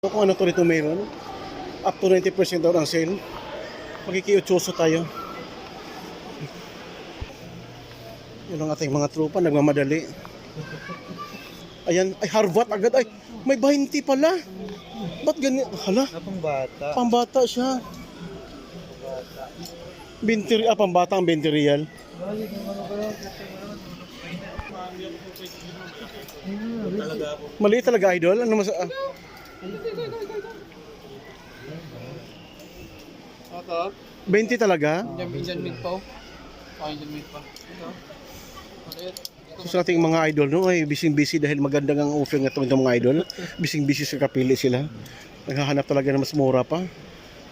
Kung ano to rito mayroon, up to 90% daw ang sale. Magkikiutsuso tayo. Yun ang ating mga tropa, nagmamadali. Ayan, ay harvat agad. Ay, may 20 pala. Ba't ganyan? Hala, Pambata. pambata siya. 20, pambata ang 20 real. Maliit talaga, idol. Ano mas... 20 talaga? Indian meat pa. Indian meat pa. So, sa ating mga idol, no, ay busy-busy dahil magandang ang offer ng itong mga idol. Busy-busy sa kapili sila. Naghahanap talaga ng mas mura pa.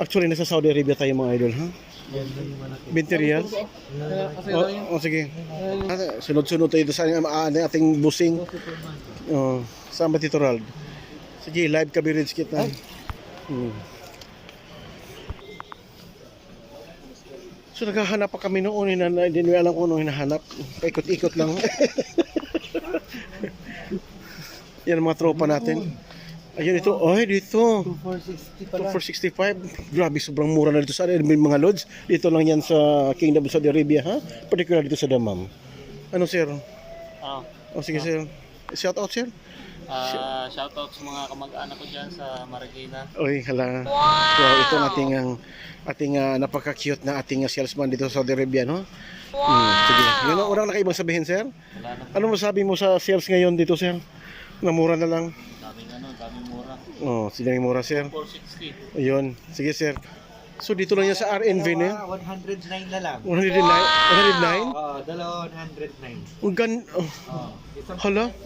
Actually, nasa Saudi Arabia tayo mga idol, ha? 20 real? Sige. Sunod-sunod tayo sa ating busing. Saan ba Tito Rald? Sige, live coverage kita. So naghahanap pa kami noon, hindi nyo alam kung ano hinahanap. Paikot-ikot lang. Yan ang mga tropa natin. Ayun ito, dito. 2465. Grabe, sobrang mura na dito sa mga lods. Dito lang yan sa Kingdom of Saudi Arabia, ha? Particular dito sa Dammam. Ano, sir? Sige, sir. Shout out, sir. Shout out sa mga kamag-anak ko dyan sa Marikina. Oy, hala. Wow! So, ito ang ating napaka-cute na ating salesman dito sa Saudi Arabia, no? Sige. Yun ang unang nakaibang sabihin, sir. Ano masabi mo sa sales ngayon dito, sir? Na mura na lang. Daming mura. Daming mura, sir. 460. Ayun. Sige, sir. So, dito lang yan sa RNV, ne? 109 na lang. 109? 109? Dalawa 109. Ang ganda. Hala?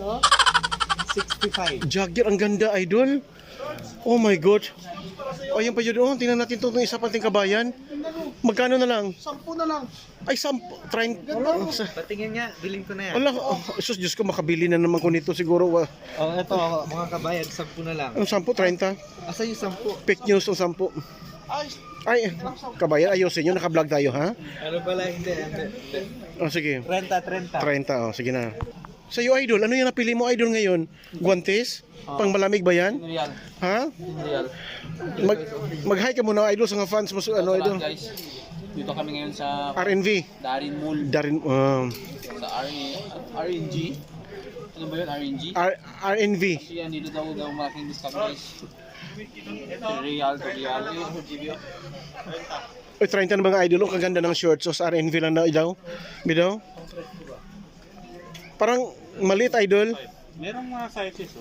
65. Jagger, ang ganda, idol. Oh my God. Ayan pa yun. Tingnan natin itong isa pating kabayan. Magkano na lang? 10 na lang. Ay, 10. 30. Patingin niya, bilhin ko na yan. Ala, Jesus, Diyos ko, makabili na naman ko nito siguro. Ito, mga kabayan, 10 na lang. Ang 10, 30. Asa yung 10? Fake news ang 10. Ay, kabayan, ayusin nyo. Naka-vlog tayo, ha? Ano pala, hindi. Sige. 30. 30, sige na. Sa iyo, idol, ano yung napili mo, idol, ngayon? Guantes? Pang malamig ba yan? Real. Ha? Real. Mag-hi ka muna, idol, sa mga fans mo. Ano, idol? Guys, dito kami ngayon sa RNV. Darin Mall. Sa RNG. Ano ba yun, RNG? RNV. Kasi yan, dito daw malaking discount guys. Real to real. Uy, 30 na ba nga, idol? Ang kaganda ng shorts. So, sa RNV lang daw. Bidaw? Parang maliit, idol. Merong mga sizes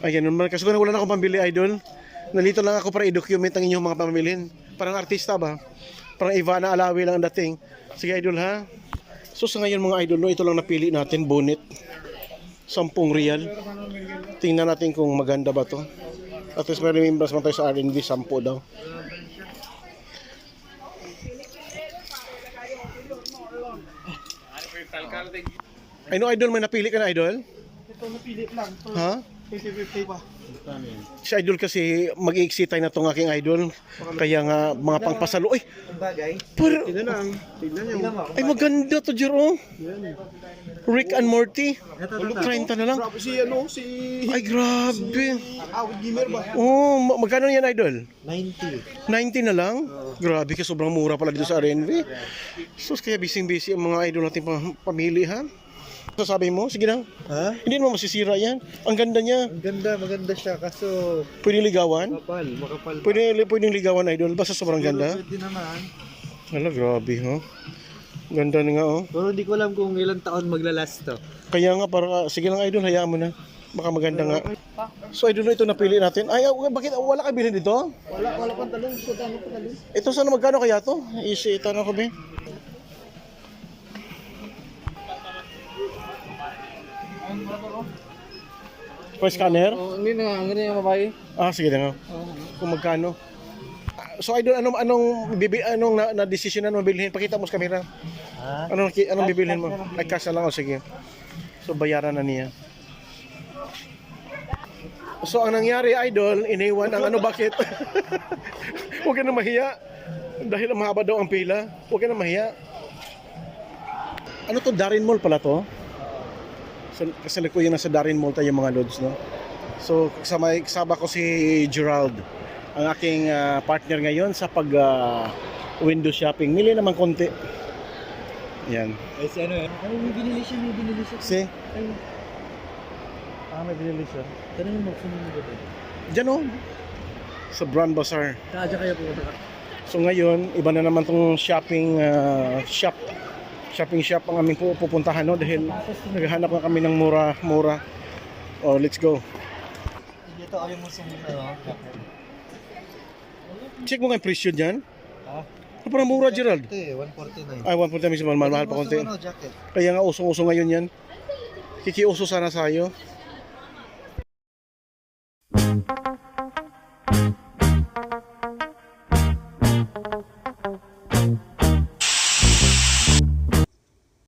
Ayan naman. Kasi wala na akong pambili, idol. Nalito lang ako para i-document ang inyong mga pambilin. Parang artista ba? Parang Ivana Alawi lang ang dating. Sige, idol, ha? So sa ngayon mga idol, no, ito lang napili natin, bonnet. 10 real. Tingnan natin kung maganda ba to. At least may remembrance man tayo sa RNV, 10 daw. Ay no, idol, may napili ka na, idol? Ito napili lang. Ha? 50-50 pa. Si idol kasi mag-i-excite na itong aking idol. Kaya nga mga pangpasalo. Ay, Ang bagay. pero, Tignan niyo. ay maganda to, Jero. Rick and Morty. Ito. 30 na lang. Si Ay, grabe. Awit Gamer ba? Oh, magkano yan, idol? 90. 90 na lang? Grabe ka, sobrang mura pala dito sa RNV. Sus, kaya busy-busy ang mga idol natin pamili, ha? Sasabi mo? Sige lang. Ha? Hindi naman masisira yan. Ang ganda niya. Ang ganda, maganda siya kaso Pwede ligawan? makapal. Pwedeng ligawan, idol. Basta sobrang ganda. Pwede naman. Hala, grabe, ha? Ganda na nga, oh. Pero hindi ko alam kung ilang taon maglalast to. Kaya nga, para, sige lang, idol, hayaan mo na. Baka maganda nga. So, idol, ito napili natin. Ay, bakit wala ka bilhin dito? Wala pang talong. So, dami pa talong. Ito, sana magkano kaya to? Easy, ito na ko, be. Per scanner? Hindi na, ang ganyan yung babae. Sige na nga. Kung magkano. So, idol, anong na-decision na bilhin? Pakita mo sa camera. Ha? Anong bibilhin mo? Ay, cash na lang, sige. So, bayaran na niya. So, ang nangyari, idol, iniwan ang bakit? Huwag ka na mahiya. Dahil mahaba daw ang pila. Huwag ka na mahiya. Ano to? Darin Mall pala to? Kasalukuyan na sa Darin Mall tayo mga lods, no? So kasama ko si Gerald, ang aking partner ngayon sa pag window shopping. Mili naman konti. Yan. Eh, si ano yan? Ay, may binili siya. Si? Ay, May binili siya. tanong mo, sumunod ba doon? Diyan o. Sa Brand Bazaar. Kaadya kaya pumunta ka? So ngayon, iba na naman tong shopping shop. Shopping shop ang aming pupuntahan, no? Dahil naghahanap na kami ng mura. Oh, let's go. Dito, ayaw mo sumunod. Check mo nga yung presyo dyan. Ha? Ano parang mura, Gerald? Ito 149. Ay, 1.5 mismo, mahal pa konti. Jacket. Kaya nga usong-uso ngayon yan. Kikiuso sana sa'yo.